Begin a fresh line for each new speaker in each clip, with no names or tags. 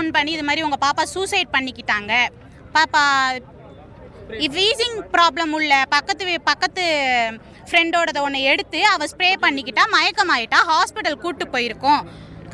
Phone பண்ணி இது மாதிரி உங்கள் பாப்பா சூசைட் பண்ணிக்கிட்டாங்க, பாப்பா வீசிங் ப்ராப்ளம் உள்ள பக்கத்து ஃப்ரெண்டோடதை ஒன்று எடுத்து அவள் ஸ்ப்ரே பண்ணிக்கிட்டா, மயக்கமாயிட்டா, ஹாஸ்பிட்டல் கூப்பிட்டு போயிருக்கோம்,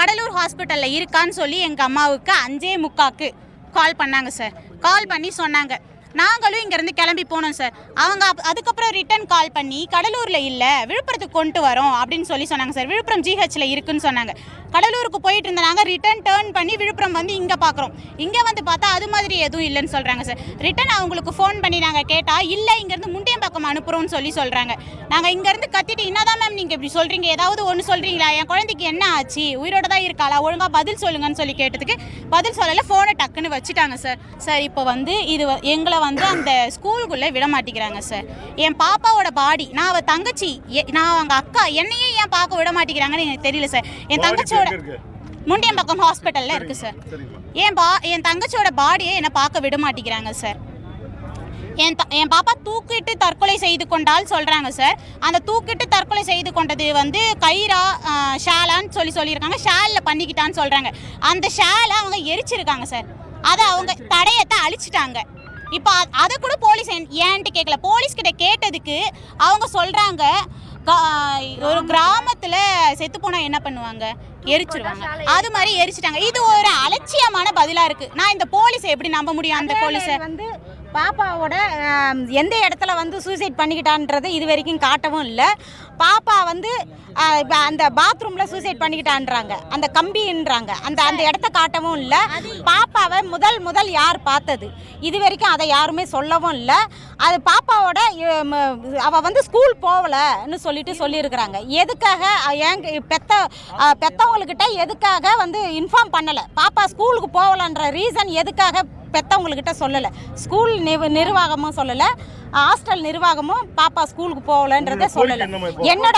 கடலூர் ஹாஸ்பிட்டலில் இருக்கான்னு சொல்லி எங்கள் அம்மாவுக்கு 5:45க்கு கால் பண்ணாங்க சார். கால் பண்ணி சொன்னாங்க. நாங்களும் இங்கேருந்து கிளம்பி போனோம் சார். அவங்க அதுக்கப்புறம் ரிட்டன் கால் பண்ணி கடலூரில் இல்லை, விழுப்புரத்துக்கு கொண்டு வரோம் அப்படின்னு சொல்லி சொன்னாங்க சார். விழுப்புரம் ஜிஹெச்சில் இருக்குன்னு சொன்னாங்க. கடலூருக்கு போயிட்டு இருந்தாங்க. ரிட்டன் டேர்ன் பண்ணி விழுப்புரம் வந்து இங்கே பார்க்குறோம். இங்கே வந்து பார்த்தா அது மாதிரி எதுவும் இல்லைன்னு சொல்கிறாங்க சார். ரிட்டன் அவங்களுக்கு ஃபோன் பண்ணி நாங்கள் கேட்டால் இல்லை, இங்கேருந்து முண்டியம்பாக்கம் அனுப்புகிறோம்னு சொல்லி சொல்கிறாங்க. நாங்கள் இங்கேருந்து கத்திட்டு, என்னதான் மேம் நீங்கள் இப்படி சொல்கிறீங்க, ஏதாவது ஒன்று சொல்கிறீங்களா, என் குழந்தைக்கு என்ன ஆச்சு, உயிரோட தான் இருக்காளா, ஒழுங்காக பதில் சொல்லுங்கன்னு சொல்லி கேட்டதுக்கு பதில் சொல்லலை, ஃபோனை டக்குன்னு வச்சுட்டாங்க சார். சார் இப்போ வந்து இது எங்களை வந்து அந்த ஸ்கூலுக்குள்ளே விட மாட்டேங்கிறாங்க சார். என் பாப்பாவோட பாடி, நான் அவள் தங்கச்சி, நான் அவங்க அக்கா, என்னையே ஏன் பார்க்க விட மாட்டேங்கிறாங்கன்னு எனக்கு தெரியல சார். என் தங்கச்சியோட முண்டியம்பாக்கம் ஹாஸ்பிட்டலில் இருக்குது சார். என் தங்கச்சியோட பாடியை என்னை பார்க்க விட மாட்டேங்கிறாங்க சார். என் பாப்பா தூக்கிட்டு தற்கொலை செய்து கொண்டால் சொல்கிறாங்க சார். அந்த தூக்கிட்டு தற்கொலை செய்து கொண்டது வந்து கயிறா ஷாலான்னு சொல்லியிருக்காங்க. ஷாலில் பண்ணிக்கிட்டான்னு சொல்கிறாங்க. அந்த ஷாலை அவங்க எரிச்சிருக்காங்க சார். அதை அவங்க தடயத்தை அழிச்சிட்டாங்க. இப்போ அதை கூட போலீஸ் ஏன்ட்டு கேட்கல. போலீஸ்கிட்ட கேட்டதுக்கு அவங்க சொல்கிறாங்க, ஒரு கிராமத்தில் செத்து போனால் என்ன பண்ணுவாங்க, எரிச்சிருவாங்க. அது மாதிரி எரிச்சிட்டாங்க. இது ஒரு அலட்சியமான பதிலாக இருக்குது. நான் இந்த போலீஸை எப்படி நம்ப முடியும்? அந்த போலீஸை வந்து
பாப்பாவோட எந்த இடத்துல வந்து சூசைட் பண்ணிக்கிட்டான்றது இது வரைக்கும் காட்டவும் இல்லை. பாப்பா வந்து அந்த பாத்ரூமில் சூசைட் பண்ணிக்கிட்டான்றாங்க, அந்த கம்பின்றாங்க, அந்த இடத்த காட்டவும் இல்லை. பாப்பாவை முதல் யார் பார்த்தது இது வரைக்கும் அதை யாருமே சொல்லவும் இல்லை. அது பாப்பாவோட அவள் வந்து ஸ்கூல் போகலன்னு சொல்லியிருக்கிறாங்க. எதுக்காக பெற்றவங்கக்கிட்ட எதுக்காக வந்து இன்ஃபார்ம் பண்ணலை? பாப்பா ஸ்கூலுக்கு போகலன்ற ரீசன் எதுக்காக பெற்றவங்கக்கிட்ட சொல்லலை? ஸ்கூல் நிர்வாகமும் சொல்லலை, ஹாஸ்டல் நிர்வாகமும் பாப்பா ஸ்கூலுக்கு போகலன்றதை சொல்லலை. என்னோட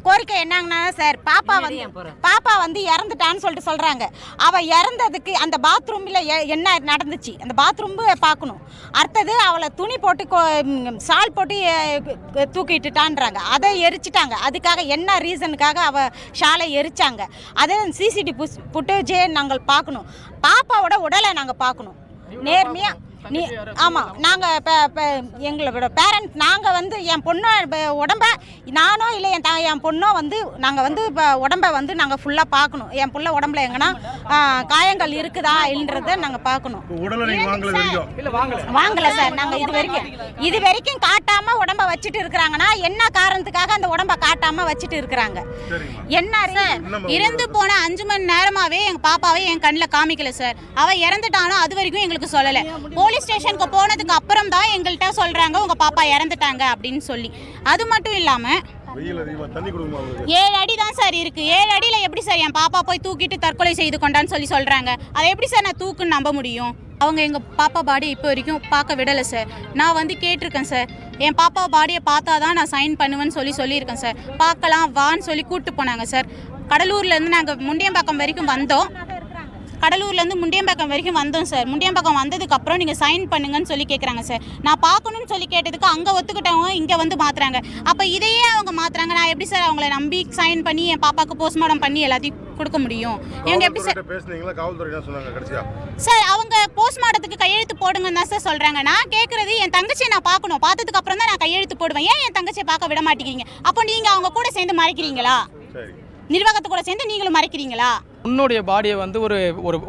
கோரிக்கை என்னங்கன்னா சார், பாப்பா வந்து இறந்துட்டான்னு சொல்லிட்டு சொல்கிறாங்க. அவள் இறந்ததுக்கு அந்த பாத்ரூமில் என்ன நடந்துச்சு, அந்த பாத்ரூம் பார்க்கணும். அடுத்தது அவளை துணி போட்டு சால் போட்டு தூக்கிட்டுட்டான்றாங்க, அதை எரிச்சிட்டாங்க. அதுக்காக என்ன ரீசனுக்காக அவள் ஷாலை எரிச்சாங்க, அதை சிசிடிவி ஃபுட்டேஜே நாங்கள் பார்க்கணும். பாப்பாவோட உடலை நாங்கள் பார்க்கணும் நேர்மையாக. ஆமாம், நாங்கள் இப்போ எங்களோட பேரண்ட், நாங்கள் வந்து என் பொண்ணை உடம்ப நானோ இல்லை என் பொண்ணோ வந்து நாங்கள் வந்து இப்போ உடம்பை வந்து நாங்கள் ஃபுல்லாக பார்க்கணும். என் பிள்ளை உடம்புல எங்கன்னா காயங்கள் இருக்குதா இல்லைன்றதை நாங்கள் பார்க்கணும். வாங்கலை சார். நாங்கள் இது வரைக்கும் காட்டாமல் உடம்பை வச்சுட்டு இருக்கிறாங்கன்னா என்ன காரணத்துக்காக அந்த உடம்பை காட்டாமல் வச்சுட்டு இருக்கிறாங்க? என்ன சார்,
இறந்து போன 5 மணி நேரமாகவே எங்கள் பாப்பாவை என் கண்ணில் காமிக்கல சார். அவள் இறந்துட்டானோ அது வரைக்கும் எங்களுக்கு சொல்லலை. போலீஸ் ஸ்டேஷனுக்கு போனதுக்கு அப்புறம் தான் எங்கள்கிட்ட சொல்றாங்க உங்க பாப்பா இறந்துட்டாங்க அப்படின்னு சொல்லி. அது மட்டும் இல்லாம 7 அடி தான் சார் இருக்கு. 7 அடியில எப்படி சார் என் பாப்பா போய் தூக்கிட்டு தற்கொலை செய்து கொண்டான்னு சொல்றாங்க? அதை எப்படி சார் நான் தூக்குன்னு நம்ப முடியும்? அவங்க எங்கள் பாப்பா பாடியை இப்போ வரைக்கும் பார்க்க விடலை சார். நான் வந்து கேட்டிருக்கேன் சார், என் பாப்பா பாடியை பார்த்தா தான் நான் சைன் பண்ணுவேன்னு சொல்லியிருக்கேன் சார். பார்க்கலாம் வான்னு சொல்லி கூப்பிட்டு போனாங்க சார். கடலூர்லேருந்து நாங்கள் முண்டியம்பாக்கம் வரைக்கும் வந்தோம். கடலூர்லேருந்து முண்டியம்பாக்கம் வரைக்கும் வந்தோம் சார். முண்டியம்பாக்கம் வந்ததுக்கப்புறம் நீங்கள் சைன் பண்ணுங்கன்னு சொல்லி கேட்குறாங்க சார். நான் பார்க்கணுன்னு சொல்லி கேட்டதுக்கு அங்கே ஒத்துக்கிட்டவங்க இங்கே வந்து மாற்றுறாங்க. அப்போ இதையே அவங்க மாற்றுறாங்க. நான் எப்படி சார் அவங்கள நம்பி சைன் பண்ணி என் பாப்பாவுக்கு போஸ்ட்மார்ட்டம் பண்ணி எல்லாத்தையும் கொடுக்க முடியும்? இவங்க எப்படி சார் சார் அவங்க போஸ்ட்மார்ட்டத்துக்கு கையெழுத்து போடுங்கன்னு தான் சார் சொல்கிறாங்க. நான் கேட்குறது என் தங்கச்சியை நான் பார்க்கணும். பார்த்ததுக்கு அப்புறம் தான் நான் கையெழுத்து போடுவேன். ஏன் என் தங்கச்சியை பார்க்க விட மாட்டேங்கிறீங்க? அப்போ நீங்கள் அவங்க கூட சேர்ந்து மறைக்கிறீங்களா? நிர்வாகத்தை கூட சேர்ந்து நீங்களும் மறைக்கிறீங்களா?
உன்னுடைய பாடியை வந்து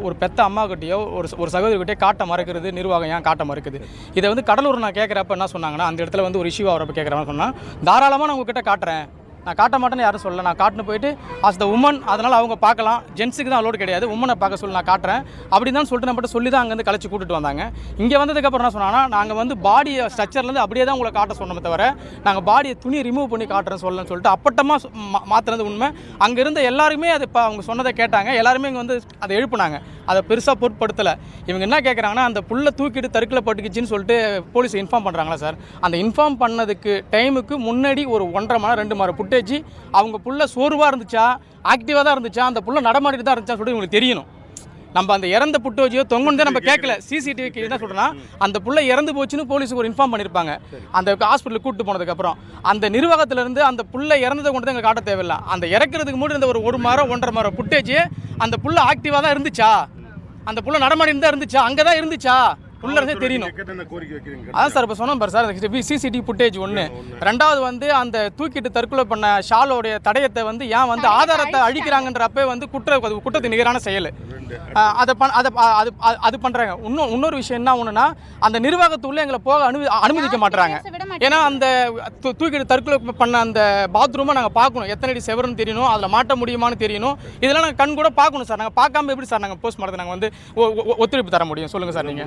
ஒரு பெத்த அம்மாக்கிட்டையோ ஒரு சகோதரிக்கிட்டே காட்ட மறுக்கிறது நிர்வாகம் ஏன் காட்ட மறுக்குது? இதை வந்து கடலூர் நான் கேட்குறப்ப என்ன சொன்னாங்கன்னா, அந்த இடத்துல வந்து ஒரு இஷ்யூ ஆகிறப்ப கேட்குறேன்னு சொன்னால், தாராளமாக நான் உங்ககிட்ட காட்டுறேன், நான் காட்ட மாட்டேன்னு யாரும் சொல்லலை. நான் காட்டுன்னு போயிட்டு ஆஸ் த உமன், அதனால் அவங்க பார்க்கலாம், ஜென்ஸுக்கு தான் அலோடு கிடையாது, உமனை பார்க்க சொல்லி நான் காட்டுறேன் அப்படின்னு தான் சொல்லிட்டு நம்மகிட்ட சொல்லி தான் அங்கேருந்து கழிச்சு கூட்டிட்டு வந்தாங்க. இங்கே வந்ததுக்கப்புறம் என்ன சொன்னாங்கன்னா, நாங்கள் வந்து பாடியை ஸ்ட்ரக்சர்லேருந்து அப்படியே தான் உங்களை காட்ட சொன்னோமே தவிர நாங்கள் பாடியை துணி ரிமூவ் பண்ணி காட்டுறேன்னு சொல்லணும்னு சொல்லிட்டு அப்பட்டமாக மாற்றுறது உண்மை. அங்கே இருந்த எல்லாருமே அது இப்போ அவங்க சொன்னதை கேட்டாங்க. எல்லாருமே இங்கே வந்து அதை எழுப்புனாங்க. அதை பெருசாக பொருட்படுத்தலை. இவங்க என்ன கேட்குறாங்கன்னா, அந்த புல்லை தூக்கிட்டு தற்கொலை பட்டுக்குச்சின்னு சொல்லிட்டு போலீஸ் இன்ஃபார்ம் பண்ணுறாங்களா சார்? அந்த இன்ஃபார்ம் பண்ணதுக்கு டைமுக்கு முன்னாடி ஒரு 1.5 மணி 2 மணி ஃபுட்டேஜ் அவங்க புள்ள சோர்வாக இருந்துச்சா, ஆக்டிவாக தான் இருந்துச்சா, அந்த புள்ள நடமாடிட்டு தான் இருந்துச்சா சொல்லிட்டு இவங்களுக்கு தெரியணும். நம்ம அந்த இறந்த புட்டோஜியோ தொங்குன்னு நம்ம கேட்கல. சிசிடிவிக்கு என்ன சொல்கிறேன்னா, அந்த புள்ள இறந்து போச்சுன்னு போலீஸுக்கு ஒரு இன்ஃபார்ம் பண்ணியிருப்பாங்க. அந்த ஹாஸ்பிட்டலுக்கு கூப்பிட்டு போனதுக்கப்புறம் அந்த நிர்வாகத்திலேருந்து அந்த புள்ள இறந்ததை கொண்டு தான் எங்களுக்கு காட்ட தேவையில்லை. அந்த இறக்குறதுக்கு முன்னாடி இந்த ஒரு மரம் 1.5 மரம் புட்டேஜ் அந்த புள்ள ஆக்டிவாக தான் இருந்துச்சா, அந்த புள்ள நடமாடி தான் இருந்துச்சா, அங்கே தான் இருந்துச்சா உள்ள இருந்தே தெரியணும். அதான் சார் இப்போ சொன்னோம் பாரு சார், சிசிடிவி ஃபுட்டேஜ் ஒன்று. ரெண்டாவது வந்து அந்த தூக்கிட்டு தற்கொலை பண்ண ஷாலோடைய தடயத்தை வந்து ஏன் வந்து ஆதாரத்தை அழிக்கிறாங்கன்றப்ப வந்து குற்றத்துக்கு நிகரான செயல். அது பண்ணுறாங்க. இன்னொரு விஷயம் என்ன ஒன்றுனா, அந்த நிர்வாகத்துக்குள்ளே எங்களை போக அனுமதிக்க மாட்டுறாங்க. ஏன்னா அந்த தூக்கிட்டு தற்கொலை பண்ண அந்த பாத்ரூமை நாங்கள் பார்க்கணும், எத்தனை அடி செவருன்னு தெரியணும், அதில் மாட்ட முடியுமான்னு தெரியணும். இதெல்லாம் நாங்கள் கண் கூட பார்க்கணும் சார். நாங்கள் பார்க்காம எப்படி சார் நாங்கள் போஸ்ட் மார்ட்டம் நாங்கள் வந்து ஒத்துழைப்பு தர முடியும்? சொல்லுங்கள் சார் நீங்கள்.